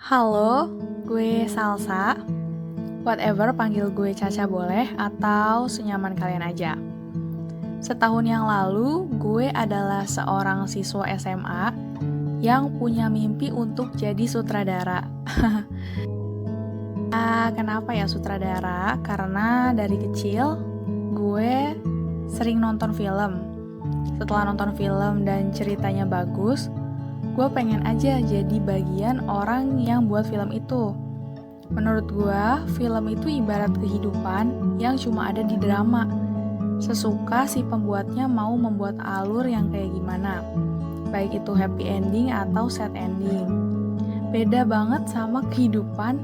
Halo, gue Salsa. Whatever, panggil gue Caca boleh atau senyaman kalian aja. Setahun yang lalu, gue adalah seorang siswa SMA yang punya mimpi untuk jadi sutradara. Kenapa ya sutradara? Karena dari kecil gue sering nonton film. Setelah nonton film dan ceritanya bagus, gue pengen aja jadi bagian orang yang buat film itu. Menurut gue, film itu ibarat kehidupan yang cuma ada di drama. Sesuka si pembuatnya mau membuat alur yang kayak gimana, baik itu happy ending atau sad ending. Beda banget sama kehidupan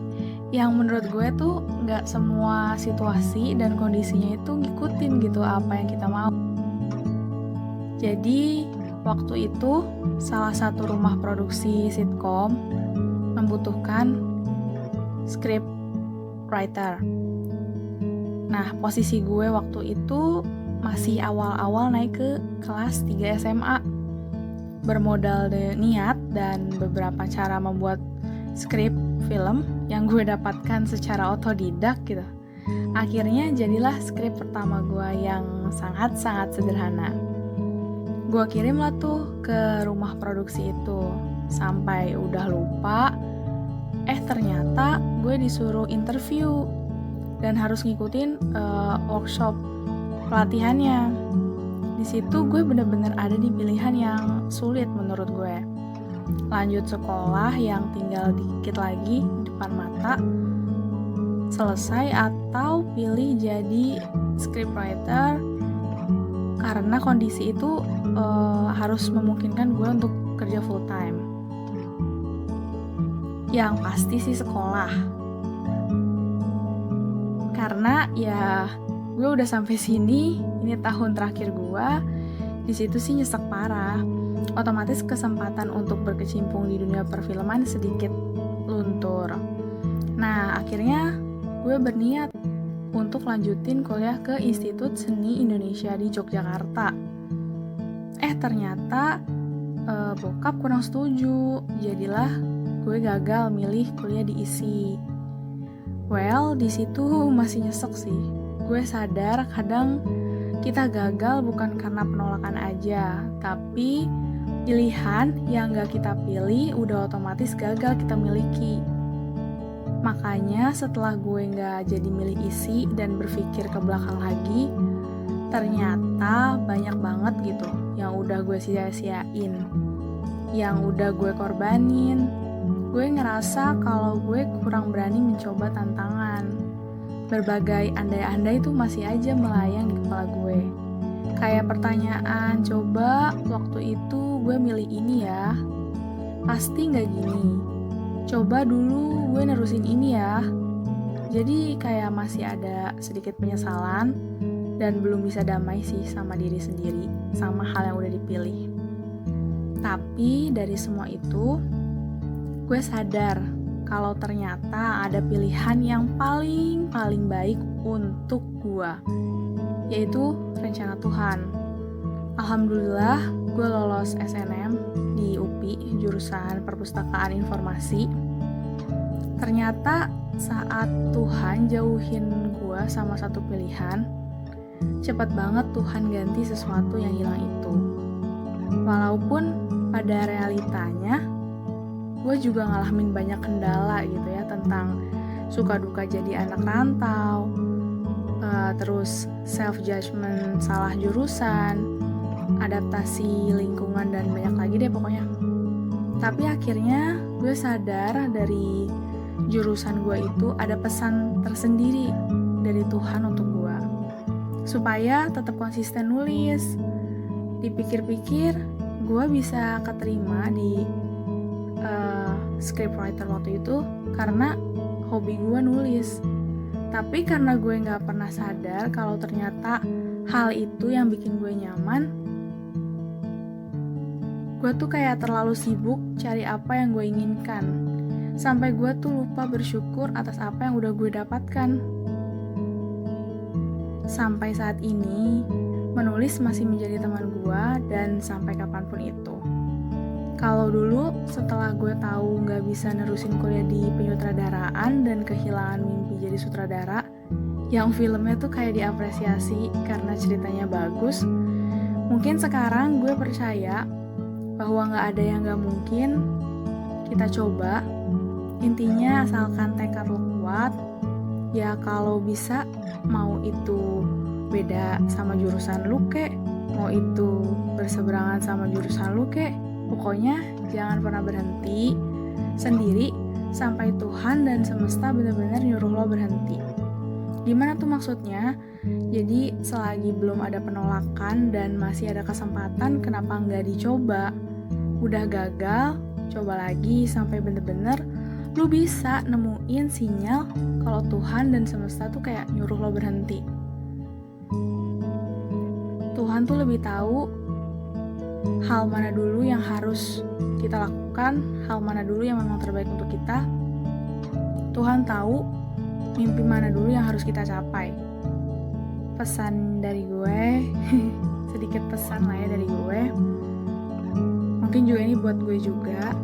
yang menurut gue tuh gak semua situasi dan kondisinya itu ngikutin gitu apa yang kita mau. Jadi, waktu itu salah satu rumah produksi sitkom membutuhkan script writer. Nah, posisi gue waktu itu masih awal-awal naik ke kelas 3 SMA. Bermodal niat dan beberapa cara membuat skrip film yang gue dapatkan secara otodidak gitu. Akhirnya jadilah skrip pertama gue yang sangat-sangat sederhana. Gue kirim lah tuh ke rumah produksi itu. Sampai udah lupa, ternyata gue disuruh interview dan harus ngikutin workshop pelatihannya. Di situ gue bener-bener ada di pilihan yang sulit menurut gue. Lanjut sekolah yang tinggal dikit lagi di depan mata, selesai atau pilih jadi scriptwriter karena kondisi itu harus memungkinkan gue untuk kerja full time. Yang pasti sih sekolah. Karena ya gue udah sampai sini, ini tahun terakhir gue, di situ sih nyesek parah. Otomatis kesempatan untuk berkecimpung di dunia perfilman sedikit luntur. Nah, akhirnya gue berniat untuk lanjutin kuliah ke Institut Seni Indonesia di Yogyakarta. Ternyata bokap kurang setuju, jadilah gue gagal milih kuliah di ISI. Well, di situ masih nyesek sih. Gue sadar kadang kita gagal bukan karena penolakan aja, tapi pilihan yang gak kita pilih udah otomatis gagal kita miliki. Makanya setelah gue gak jadi milih ISI dan berpikir ke belakang lagi, ternyata banyak banget gitu yang udah gue sia-siain, yang udah gue korbanin. Gue ngerasa kalau gue kurang berani mencoba tantangan. Berbagai andai-andai itu masih aja melayang di kepala gue. Kayak pertanyaan, coba waktu itu gue milih ini ya, pasti gak gini. Coba dulu gue nerusin ini ya. Jadi kayak masih ada sedikit penyesalan dan belum bisa damai sih sama diri sendiri, sama hal yang udah dipilih. Tapi dari semua itu, gue sadar kalau ternyata ada pilihan yang paling baik untuk gue, yaitu rencana Tuhan. Alhamdulillah, gue lolos SNM di UPI, jurusan Perpustakaan Informasi. Ternyata saat Tuhan jauhin gue sama satu pilihan, cepat banget Tuhan ganti sesuatu yang hilang itu. Walaupun pada realitanya gue juga ngalamin banyak kendala gitu ya, tentang suka duka jadi anak rantau, terus self judgment, salah jurusan, adaptasi lingkungan, dan banyak lagi deh pokoknya. Tapi akhirnya gue sadar dari jurusan gue itu ada pesan tersendiri dari Tuhan untuk gue, supaya tetap konsisten nulis. Dipikir-pikir, gue bisa keterima di scriptwriter waktu itu karena hobi gue nulis. Tapi karena gue gak pernah sadar kalau ternyata hal itu yang bikin gue nyaman, gue tuh kayak terlalu sibuk cari apa yang gue inginkan, sampai gue tuh lupa bersyukur atas apa yang udah gue dapatkan. Sampai saat ini, menulis masih menjadi teman gue dan sampai kapanpun itu. Kalau dulu setelah gue tahu nggak bisa nerusin kuliah di penyutradaraan dan kehilangan mimpi jadi sutradara, yang filmnya tuh kayak diapresiasi karena ceritanya bagus, mungkin sekarang gue percaya bahwa nggak ada yang nggak mungkin. Kita coba, intinya asalkan tekad lo kuat, ya kalau bisa mau itu beda sama jurusan lu kek, mau itu berseberangan sama jurusan lu kek, pokoknya jangan pernah berhenti sendiri sampai Tuhan dan semesta benar-benar nyuruh lo berhenti. Gimana tuh maksudnya? Jadi selagi belum ada penolakan dan masih ada kesempatan, kenapa nggak dicoba? Udah gagal, coba lagi sampai bener-bener lu bisa nemuin sinyal kalau Tuhan dan semesta tuh kayak nyuruh lo berhenti. Tuhan tuh lebih tahu hal mana dulu yang harus kita lakukan, hal mana dulu yang memang terbaik untuk kita. Tuhan tahu mimpi mana dulu yang harus kita capai. Pesan dari gue, sedikit pesan lah ya dari gue. Mungkin juga ini buat gue juga.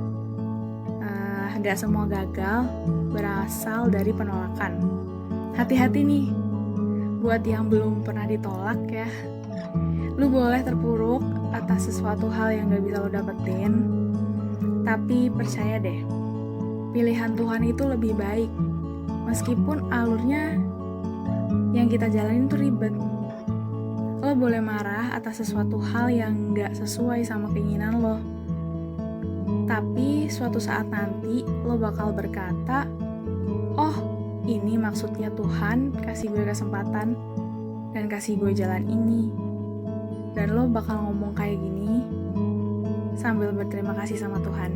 Gak semua gagal berasal dari penolakan. Hati-hati nih, buat yang belum pernah ditolak ya. Lu boleh terpuruk atas sesuatu hal yang gak bisa lo dapetin, tapi percaya deh, pilihan Tuhan itu lebih baik. Meskipun alurnya yang kita jalanin tuh ribet. Lo boleh marah atas sesuatu hal yang gak sesuai sama keinginan lo, tapi suatu saat nanti lo bakal berkata, oh ini maksudnya Tuhan kasih gue kesempatan dan kasih gue jalan ini. Dan lo bakal ngomong kayak gini sambil berterima kasih sama Tuhan.